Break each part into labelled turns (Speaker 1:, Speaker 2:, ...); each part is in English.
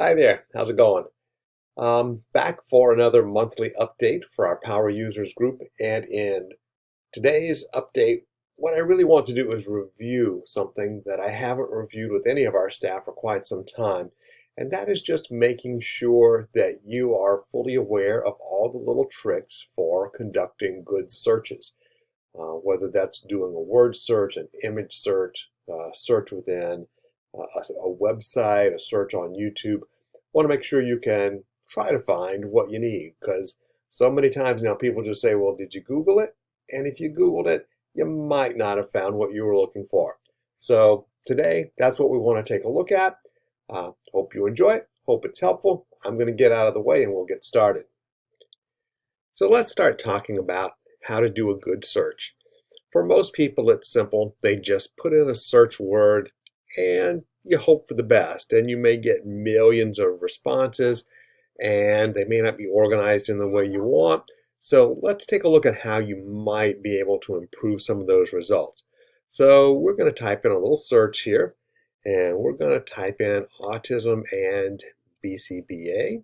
Speaker 1: Hi there, how's it going? Back for another monthly update for our Power Users group. And in today's update, what I really want to do is review something that I haven't reviewed with any of our staff for quite some time. And that is just making sure that you are fully aware of all the little tricks for conducting good searches. Whether that's doing a word search, an image search, search within a website, a search on YouTube. Want to make sure you can try to find what you need because so many times now people just say, well, did you Google it? And if you Googled it, you might not have found what you were looking for. So today, that's what we want to take a look at. Hope you enjoy it. Hope it's helpful. I'm going to get out of the way and we'll get started. So let's start talking about how to do a good search. For most people, it's simple. They just put in a search word and you hope for the best. And you may get millions of responses and they may not be organized in the way you want. So let's take a look at how you might be able to improve some of those results. So we're going to type in a little search here and we're going to type in autism and BCBA.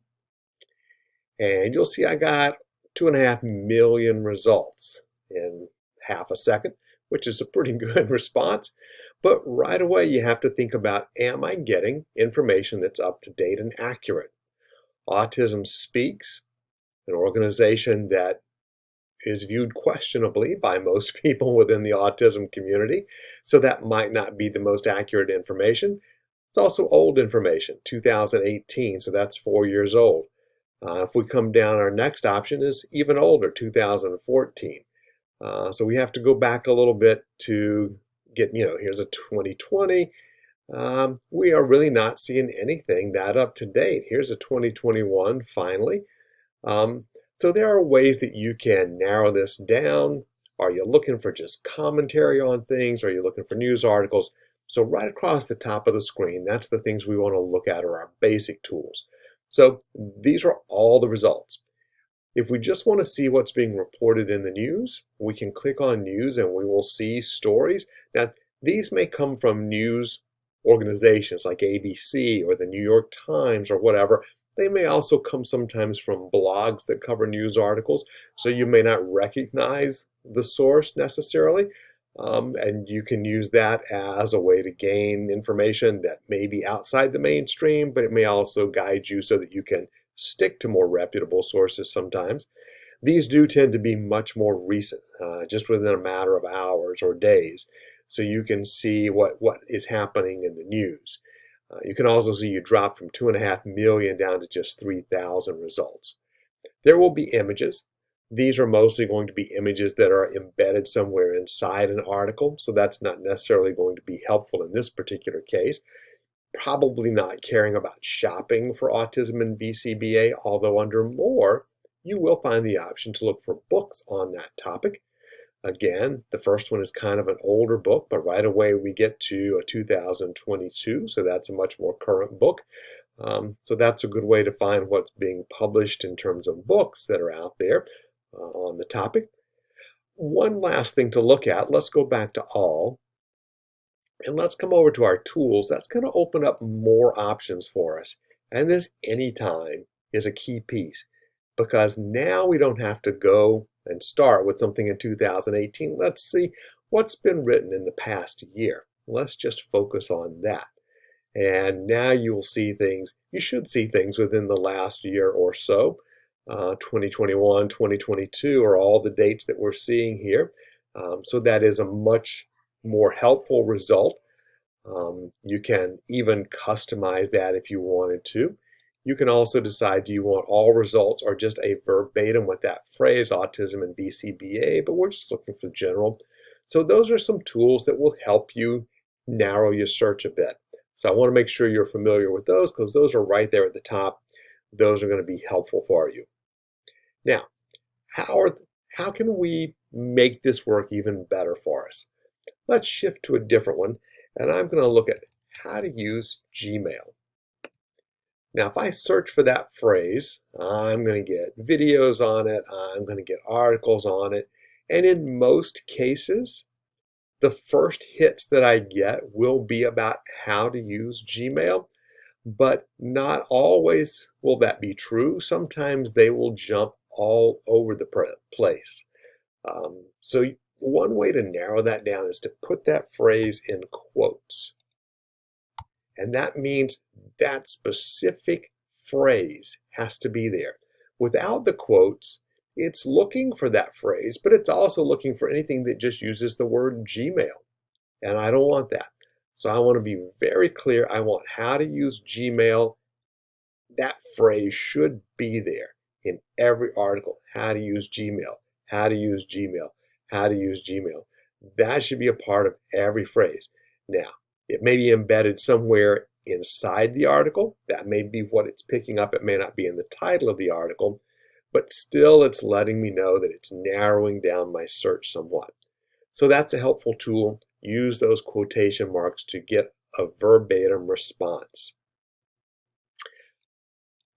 Speaker 1: And you'll see I got 2.5 million results in half a second, which is a pretty good response. But right away, you have to think about, am I getting information that's up to date and accurate? Autism Speaks, an organization that is viewed questionably by most people within the autism community, so that might not be the most accurate information. It's also old information, 2018, so that's 4 years old. If we come down, our next option is even older, 2014. So we have to go back a little bit to get, here's a 2020. We are really not seeing anything that up to date. Here's a 2021 finally. So there are ways that you can narrow this down. Are you looking for just commentary on things? Are you looking for news articles? So right across the top of the screen, that's the things we want to look at, are our basic tools. So these are all the results. If we just want to see what's being reported in the news, we can click on news and we will see stories. Now, these may come from news organizations like ABC or the New York Times or whatever. They may also come sometimes from blogs that cover news articles, so you may not recognize the source necessarily. And you can use that as a way to gain information that may be outside the mainstream, but it may also guide you so that you can stick to more reputable sources sometimes. These do tend to be much more recent, just within a matter of hours or days. So you can see what is happening in the news. You can also see you drop from 2.5 million down to just 3,000 results. There will be images. These are mostly going to be images that are embedded somewhere inside an article, so that's not necessarily going to be helpful in this particular case. Probably not caring about shopping for autism and BCBA, although under more, you will find the option to look for books on that topic. Again, the first one is kind of an older book, but right away we get to a 2022, so that's a much more current book. So that's a good way to find what's being published in terms of books that are out there on the topic. One last thing to look at, let's go back to all, and let's come over to our tools. That's going to open up more options for us. And this anytime is a key piece because now we don't have to go and start with something in 2018. Let's see what's been written in the past year. Let's just focus on that. And now you will see things, you should see things within the last year or so. 2021, 2022 are all the dates that we're seeing here. So that is a much more helpful result. You can even customize that if you wanted to. You can also decide, do you want all results or just a verbatim with that phrase, autism and BCBA, but we're just looking for general. So those are some tools that will help you narrow your search a bit. So I want to make sure you're familiar with those because those are right there at the top. Those are going to be helpful for you. Now, how can we make this work even better for us? Let's shift to a different one, and I'm going to look at how to use Gmail. Now, if I search for that phrase, I'm going to get videos on it, I'm going to get articles on it, and in most cases, the first hits that I get will be about how to use Gmail. but not always will that be true. Sometimes they will jump all over the place. So one way to narrow that down is to put that phrase in quotes. And that means that specific phrase has to be there. Without the quotes, it's looking for that phrase, but it's also looking for anything that just uses the word Gmail. And I don't want that. So I want to be very clear. I want how to use Gmail. That phrase should be there in every article. How to use Gmail, how to use Gmail, how to use Gmail. That should be a part of every phrase. Now, it may be embedded somewhere inside the article. That may be what it's picking up. It may not be in the title of the article, but still it's letting me know that it's narrowing down my search somewhat. So that's a helpful tool. Use those quotation marks to get a verbatim response.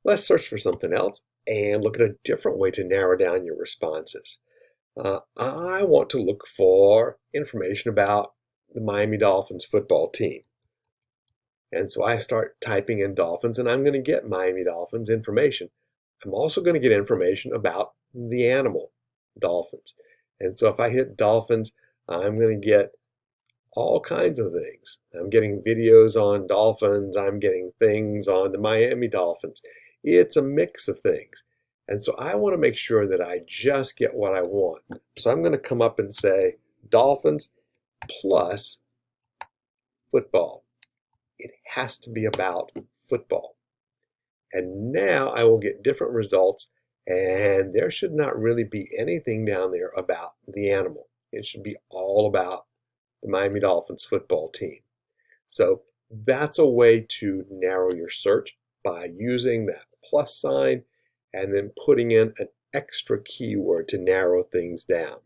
Speaker 1: Let's search for something else and look at a different way to narrow down your responses. I want to look for information about the Miami Dolphins football team. And so I start typing in Dolphins, and I'm going to get Miami Dolphins information. I'm also going to get information about the animal, dolphins. And so if I hit Dolphins, I'm going to get all kinds of things. I'm getting videos on dolphins. I'm getting things on the Miami Dolphins. It's a mix of things. And so I want to make sure that I just get what I want. So I'm going to come up and say Dolphins plus football. It has to be about football. And now I will get different results, and there should not really be anything down there about the animal. It should be all about the Miami Dolphins football team. So that's a way to narrow your search by using that plus sign and then putting in an extra keyword to narrow things down.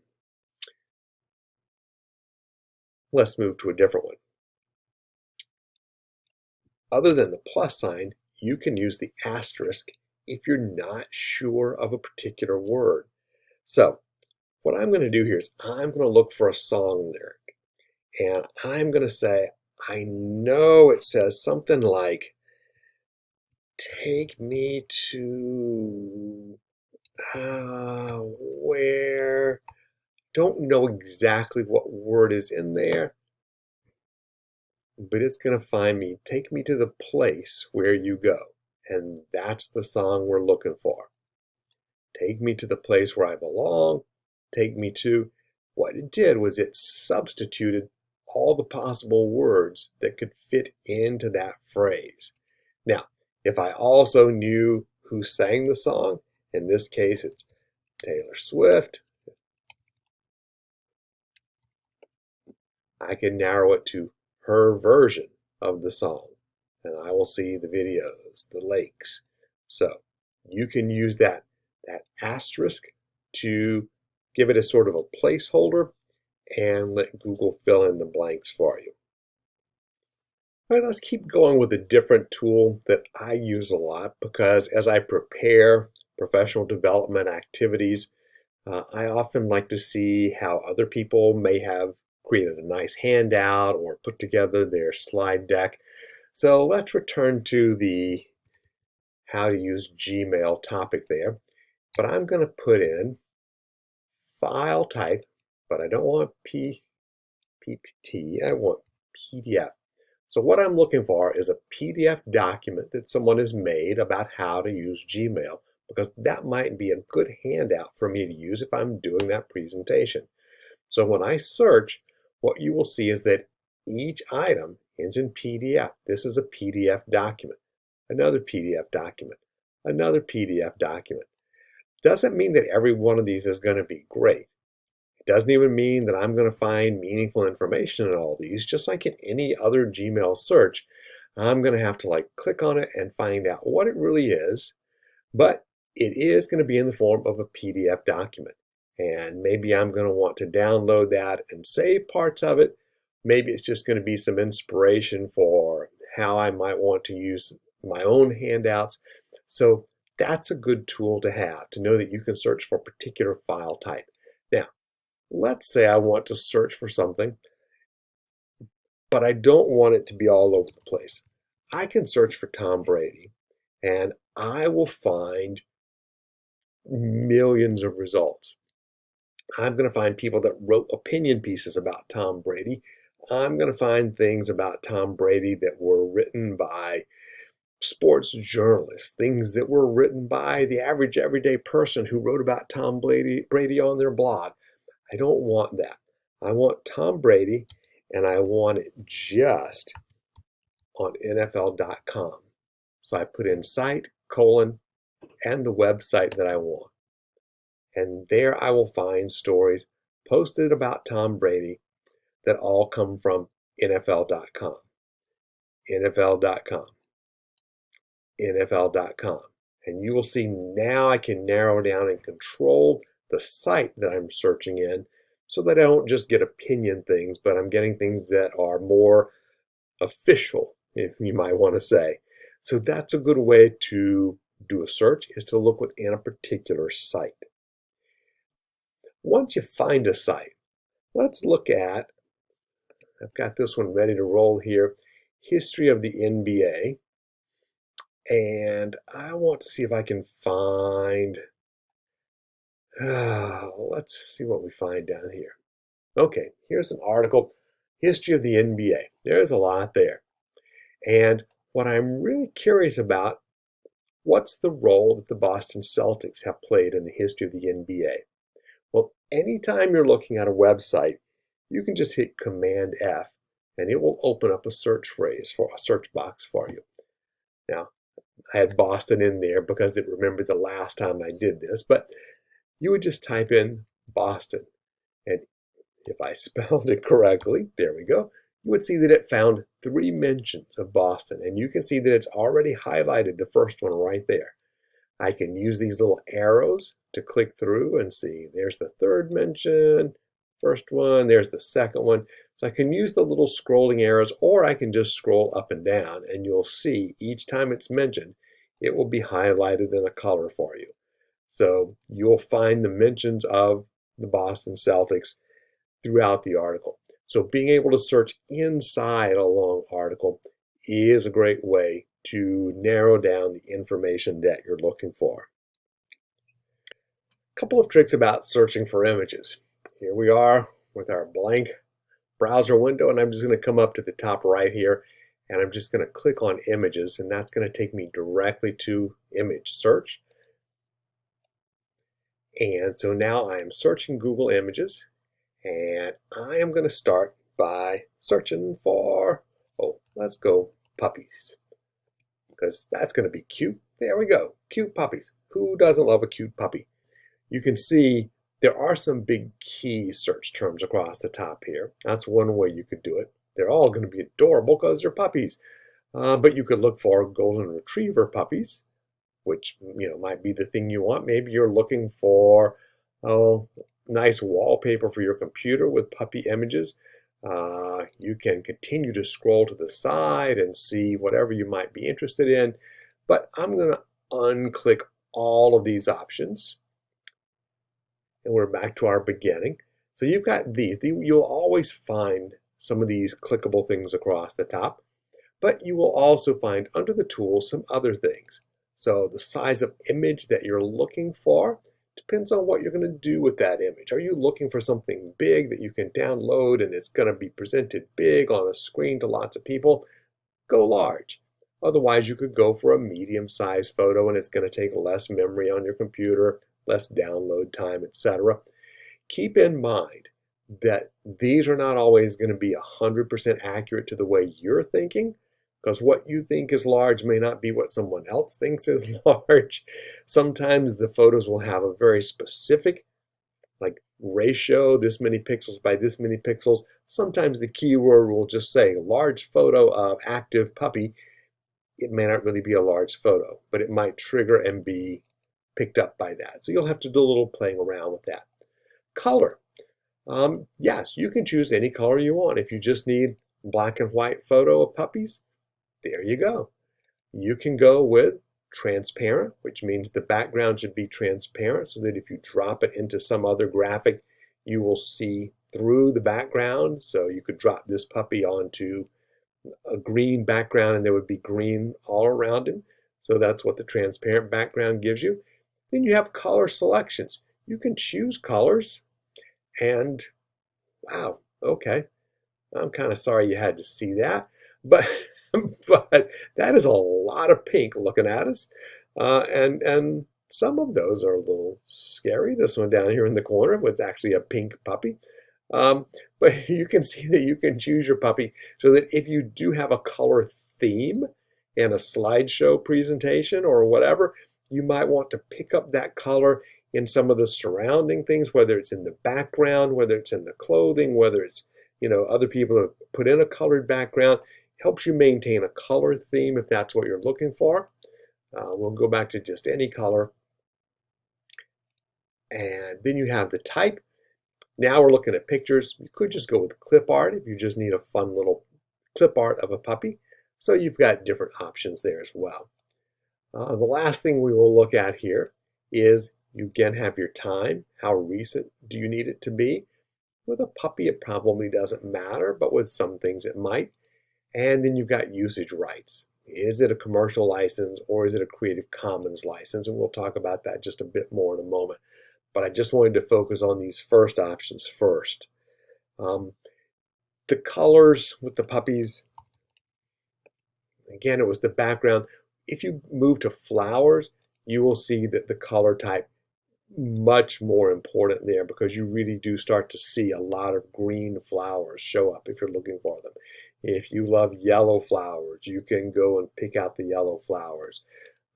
Speaker 1: Let's move to a different one. Other than the plus sign, you can use the asterisk if you're not sure of a particular word. So what I'm going to do here is I'm going to look for a song lyric, and I'm going to say, I know it says something like, take me to where, don't know exactly what word is in there, but it's going to find me, take me to the place where you go. And that's the song we're looking for. Take me to the place where I belong. Take me to, what it did was it substituted all the possible words that could fit into that phrase. Now, if I also knew who sang the song, in this case it's Taylor Swift, I can narrow it to her version of the song, and I will see the videos, the links. So you can use that asterisk to give it a sort of a placeholder and let Google fill in the blanks for you. All right, let's keep going with a different tool that I use a lot because as I prepare professional development activities, I often like to see how other people may have created a nice handout or put together their slide deck. So let's return to the how to use Gmail topic there. But I'm going to put in file type, but I don't want PPT, I want PDF. So what I'm looking for is a PDF document that someone has made about how to use Gmail, because that might be a good handout for me to use if I'm doing that presentation. So when I search, what you will see is that each item ends in PDF. This is a PDF document, another PDF document, another PDF document. Doesn't mean that every one of these is going to be great. It doesn't even mean that I'm going to find meaningful information in all these. Just like in any other Gmail search, I'm going to have to click on it and find out what it really is. But it is going to be in the form of a PDF document. And maybe I'm going to want to download that and save parts of it. Maybe it's just going to be some inspiration for how I might want to use my own handouts. So that's a good tool to have, to know that you can search for a particular file type. Now, let's say I want to search for something, but I don't want it to be all over the place. I can search for Tom Brady and I will find millions of results. I'm going to find people that wrote opinion pieces about Tom Brady. I'm going to find things about Tom Brady that were written by sports journalists, things that were written by the average everyday person who wrote about Tom Brady on their blog. I don't want that. I want Tom Brady, and I want it just on NFL.com. So I put in site, colon, and the website that I want. And there I will find stories posted about Tom Brady that all come from NFL.com, NFL.com, NFL.com. And you will see now I can narrow down and control the site that I'm searching in so that I don't just get opinion things, but I'm getting things that are more official, if you might want to say. So that's a good way to do a search, is to look within a particular site. Once you find a site, let's look at, I've got this one ready to roll here, history of the NBA. And I want to see if I can find, let's see what we find down here. Okay, here's an article, history of the NBA. There's a lot there. And what I'm really curious about, what's the role that the Boston Celtics have played in the history of the NBA? Well, anytime you're looking at a website, you can just hit Command F and it will open up a search phrase for a search box for you. Now, I had Boston in there because it remembered the last time I did this, but you would just type in Boston. And if I spelled it correctly, there we go, you would see that it found 3 mentions of Boston. And you can see that it's already highlighted the first one right there. I can use these little arrows to click through and see there's the 3rd mention, first one, there's the 2nd one. So I can use the little scrolling arrows, or I can just scroll up and down, and you'll see each time it's mentioned, it will be highlighted in a color for you. So you'll find the mentions of the Boston Celtics throughout the article. So being able to search inside a long article is a great way to narrow down the information that you're looking for. A couple of tricks about searching for images. Here we are with our blank browser window, and I'm just going to come up to the top right here, and I'm just going to click on images, and that's going to take me directly to image search. And so now I am searching Google Images, and I am going to start by searching for, let's go puppies, because that's going to be cute. There we go, cute puppies. Who doesn't love a cute puppy? You can see there are some big key search terms across the top here. That's one way you could do it. They're all going to be adorable because they're puppies. But you could look for golden retriever puppies, which might be the thing you want. Maybe you're looking for nice wallpaper for your computer with puppy images. You can continue to scroll to the side and see whatever you might be interested in. But I'm going to unclick all of these options. And we're back to our beginning. So you've got these. You'll always find some of these clickable things across the top, but you will also find under the tools some other things. So the size of image that you're looking for depends on what you're going to do with that image. Are you looking for something big that you can download and it's going to be presented big on a screen to lots of people? Go large. Otherwise, you could go for a medium-sized photo and it's going to take less memory on your computer, less download time, etc. Keep in mind that these are not always going to be 100% accurate to the way you're thinking, because what you think is large may not be what someone else thinks is large. Sometimes the photos will have a very specific ratio, this many pixels by this many pixels. Sometimes the keyword will just say large photo of active puppy. It may not really be a large photo, but it might trigger and be picked up by that. So you'll have to do a little playing around with that. Color. Yes, you can choose any color you want. If you just need black and white photo of puppies, there you go. You can go with transparent, which means the background should be transparent so that if you drop it into some other graphic, you will see through the background. So you could drop this puppy onto a green background and there would be green all around him. So that's what the transparent background gives you. Then you have color selections. You can choose colors and wow, okay. I'm kind of sorry you had to see that, but but that is a lot of pink looking at us, and some of those are a little scary. This one down here in the corner was actually a pink puppy, um, but you can see that you can choose your puppy so that if you do have a color theme in a slideshow presentation or whatever, you might want to pick up that color in some of the surrounding things, whether it's in the background, whether it's in the clothing, whether it's other people have put in a colored background. Helps you maintain a color theme if that's what you're looking for. We'll go back to just any color. And then you have the type. Now we're looking at pictures. You could just go with clip art if you just need a fun little clip art of a puppy. So you've got different options there as well. The last thing we will look at here is you again have your time. How recent do you need it to be? With a puppy, it probably doesn't matter, but with some things it might. And then you've got usage rights. Is it a commercial license or is it a Creative Commons license? And we'll talk about that just a bit more in a moment. But I just wanted to focus on these first options first. The colors with the puppies, again, it was the background. If you move to flowers, you will see that the color type much more important there because you really do start to see a lot of green flowers show up if you're looking for them. If you love yellow flowers, you can go and pick out the yellow flowers.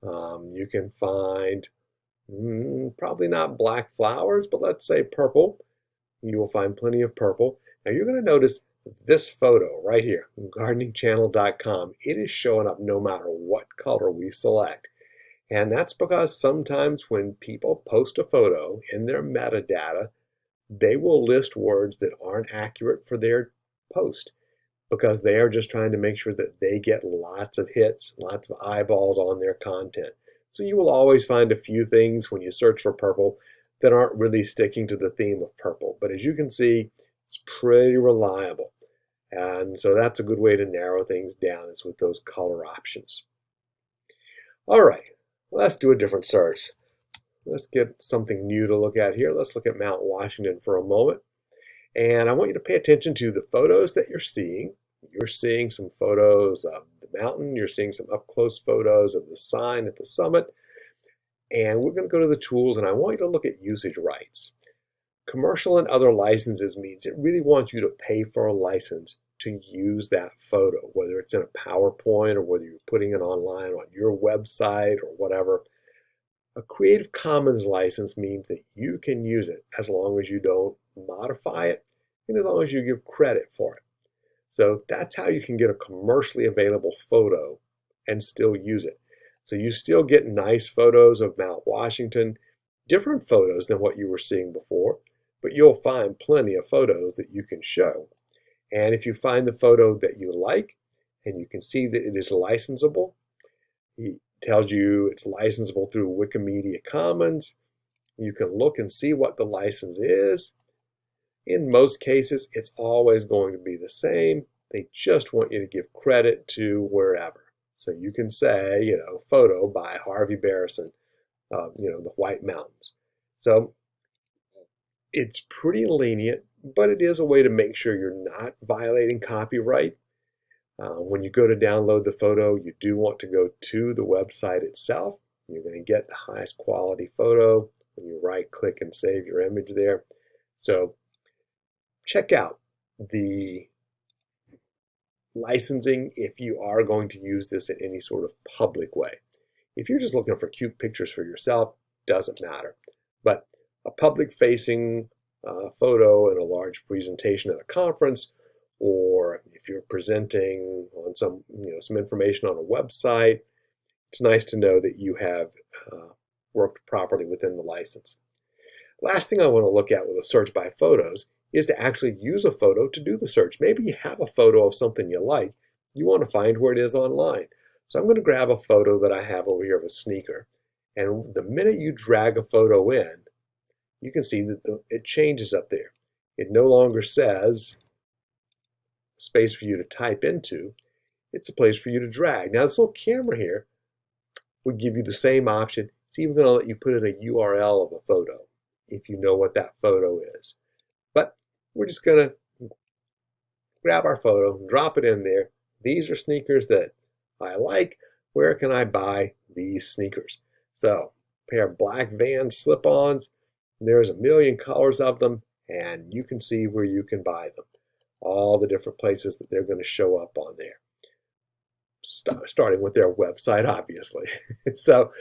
Speaker 1: You can find probably not black flowers, but let's say purple. You will find plenty of purple. Now you're going to notice this photo right here, gardeningchannel.com. It is showing up no matter what color we select. And that's because sometimes when people post a photo in their metadata, they will list words that aren't accurate for their post because they are just trying to make sure that they get lots of hits, lots of eyeballs on their content. So you will always find a few things when you search for purple that aren't really sticking to the theme of purple. But as you can see, it's pretty reliable. And so that's a good way to narrow things down is with those color options. All right. Let's do a different search. Let's get something new to look at here. Let's look at Mount Washington for a moment. And I want you to pay attention to the photos that you're seeing. You're seeing some photos of the mountain. You're seeing some up-close photos of the sign at the summit. And we're going to go to the tools, and I want you to look at usage rights. Commercial and other licenses means it really wants you to pay for a license to use that photo, whether it's in a PowerPoint or whether you're putting it online on your website or whatever. A Creative Commons license means that you can use it as long as you don't modify it and as long as you give credit for it. So that's how you can get a commercially available photo and still use it. So you still get nice photos of Mount Washington, different photos than what you were seeing before, but you'll find plenty of photos that you can show. And if you find the photo that you like and you can see that it is licensable, it tells you it's licensable through Wikimedia Commons. You can look and see what the license is. In most cases, it's always going to be the same. They just want you to give credit to wherever. So you can say, photo by Harvey Barrison, the White Mountains. So it's pretty lenient, but it is a way to make sure you're not violating copyright. When you go to download the photo, you do want to go to the website itself. You're going to get the highest quality photo when you right-click and save your image there. So check out the licensing if you are going to use this in any sort of public way. If you're just looking for cute pictures for yourself, doesn't matter. But a public-facing photo in a large presentation at a conference, or if you're presenting on some information on a website, it's nice to know that you have worked properly within the license. Last thing I want to look at with a search by photos is to actually use a photo to do the search. Maybe you have a photo of something you like. You want to find where it is online. So I'm going to grab a photo that I have over here of a sneaker. And the minute you drag a photo in, you can see that it changes up there. It no longer says space for you to type into. it's a place for you to drag. Now this little camera here would give you the same option. It's even going to let you put in a URL of a photo if you know what that photo is. But we're just going to grab our photo, drop it in there. These are sneakers that I like. Where can I buy these sneakers? So, pair of black Vans slip-ons. There's a million colors of them, and you can see where you can buy them. All the different places that they're going to show up on there. Starting with their website, obviously. So,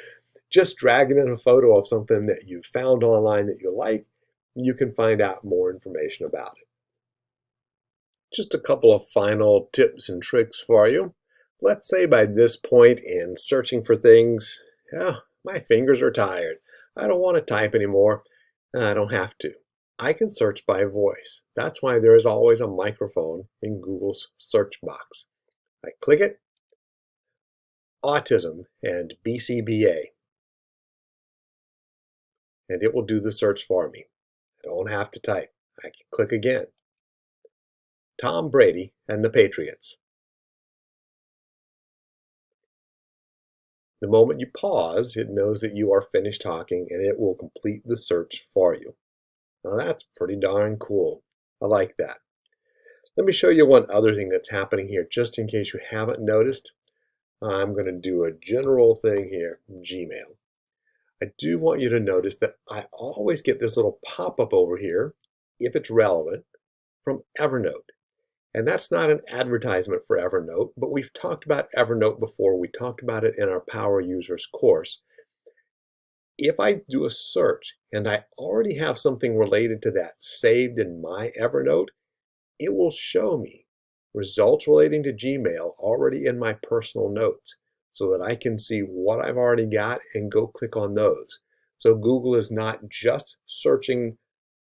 Speaker 1: just dragging in a photo of something that you found online that you like, you can find out more information about it. Just a couple of final tips and tricks for you. Let's say by this point in searching for things, my fingers are tired. I don't want to type anymore, and I don't have to. I can search by voice. That's why there is always a microphone in Google's search box. I click it, autism and BCBA, and it will do the search for me. I don't have to type. I can click again. Tom Brady and the Patriots. The moment you pause, it knows that you are finished talking and it will complete the search for you. Now that's pretty darn cool. I like that. Let me show you one other thing that's happening here, just in case you haven't noticed. I'm going to do a general thing here, Gmail. I do want you to notice that I always get this little pop-up over here, if it's relevant, from Evernote. And that's not an advertisement for Evernote, but we've talked about Evernote before. We talked about it in our Power Users course. If I do a search and I already have something related to that saved in my Evernote, it will show me results relating to Gmail already in my personal notes so that I can see what I've already got and go click on those. So Google is not just searching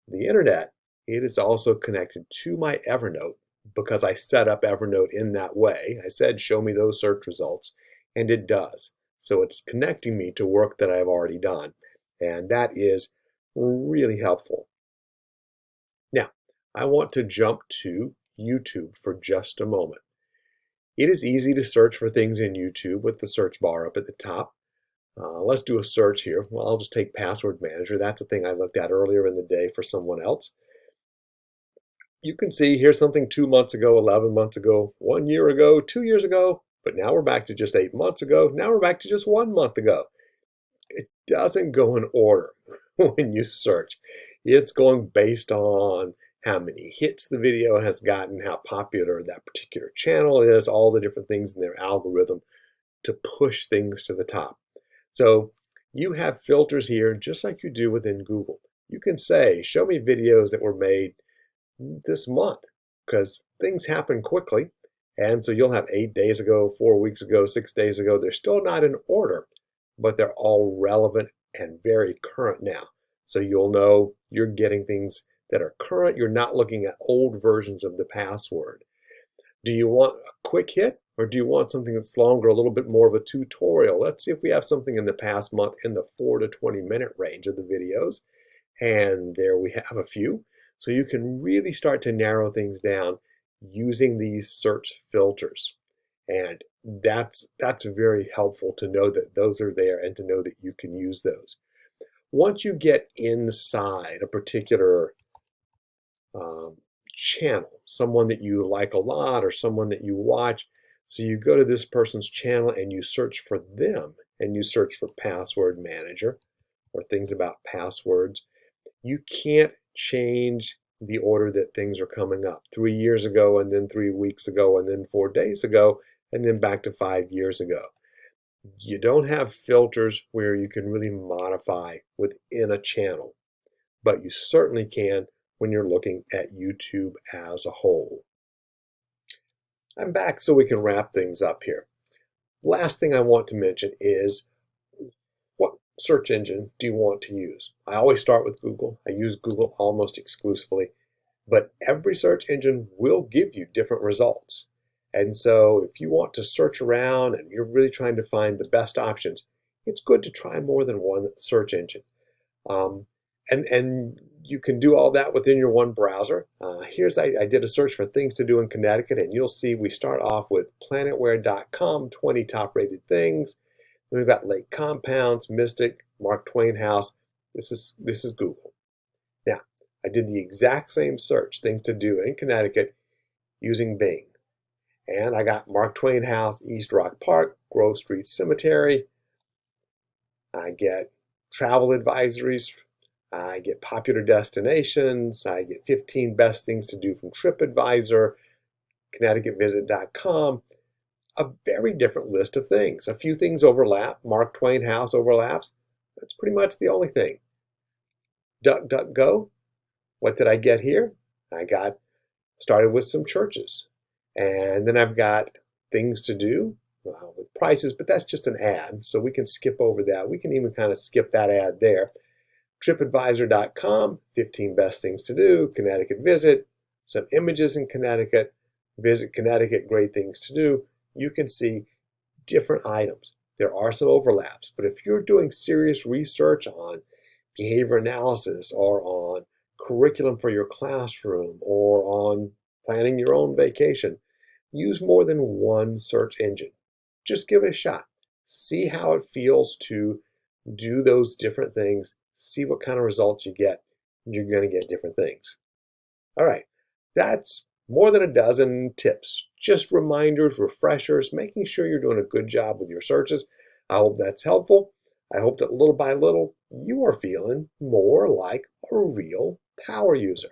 Speaker 1: the internet, it is also connected to my Evernote because I set up Evernote in that way. I said, show me those search results, and it does. So it's connecting me to work that I've already done, and that is really helpful. Now, I want to jump to YouTube for just a moment. It is easy to search for things in YouTube with the search bar up at the top. Let's do a search here. Well, I'll just take Password Manager. That's a thing I looked at earlier in the day for someone else. You can see here's something 2 months ago, 11 months ago, 1 year ago, 2 years ago, but now we're back to just 8 months ago. Now we're back to just 1 month ago. It doesn't go in order when you search. It's going based on how many hits the video has gotten, how popular that particular channel is, all the different things in their algorithm to push things to the top. So you have filters here just like you do within Google. You can say, show me videos that were made this month, because things happen quickly, and so you'll have 8 days ago, 4 weeks ago, 6 days ago. They're still not in order, but they're all relevant and very current now. So you'll know you're getting things that are current. You're not looking at old versions of the password. Do you want a quick hit, or do you want something that's longer, a little bit more of a tutorial? Let's see if we have something in the past month in the 4 to 20 minute range of the videos, and there we have a few. So you can really start to narrow things down using these search filters. And that's very helpful to know that those are there and to know that you can use those. Once you get inside a particular channel, someone that you like a lot or someone that you watch, so you go to this person's channel and you search for them and you search for Password Manager or things about passwords. You can't change the order that things are coming up. 3 years ago, and then 3 weeks ago, and then 4 days ago, and then back to 5 years ago. You don't have filters where you can really modify within a channel, but you certainly can when you're looking at YouTube as a whole. I'm back so we can wrap things up here. Last thing I want to mention is, what search engine do you want to use? I always start with Google. I use Google almost exclusively, but every search engine will give you different results. And so if you want to search around and you're really trying to find the best options, it's good to try more than one search engine. And You can do all that within your one browser. I did a search for things to do in Connecticut, and you'll see we start off with planetware.com, 20 top rated things. Then we've got Lake Compounds, Mystic, Mark Twain House. This is Google. Now, I did the exact same search, things to do in Connecticut, using Bing. And I got Mark Twain House, East Rock Park, Grove Street Cemetery. I get travel advisories. I get popular destinations. I get 15 best things to do from TripAdvisor, ConnecticutVisit.com. A very different list of things. A few things overlap. Mark Twain House overlaps. That's pretty much the only thing. DuckDuckGo. What did I get here? I got started with some churches. And then I've got things to do with prices, but that's just an ad, so we can skip over that. We can even kind of skip that ad there. TripAdvisor.com, 15 best things to do. Connecticut Visit, some images in Connecticut. Visit Connecticut, great things to do. You can see different items. There are some overlaps, but if you're doing serious research on behavior analysis or on curriculum for your classroom or on planning your own vacation, use more than one search engine. Just give it a shot. See how it feels to do those different things. See what kind of results you get. You're going to get different things. All right, that's more than a dozen tips. Just reminders, refreshers, making sure you're doing a good job with your searches. I hope that's helpful. I hope that little by little, you are feeling more like a real power user.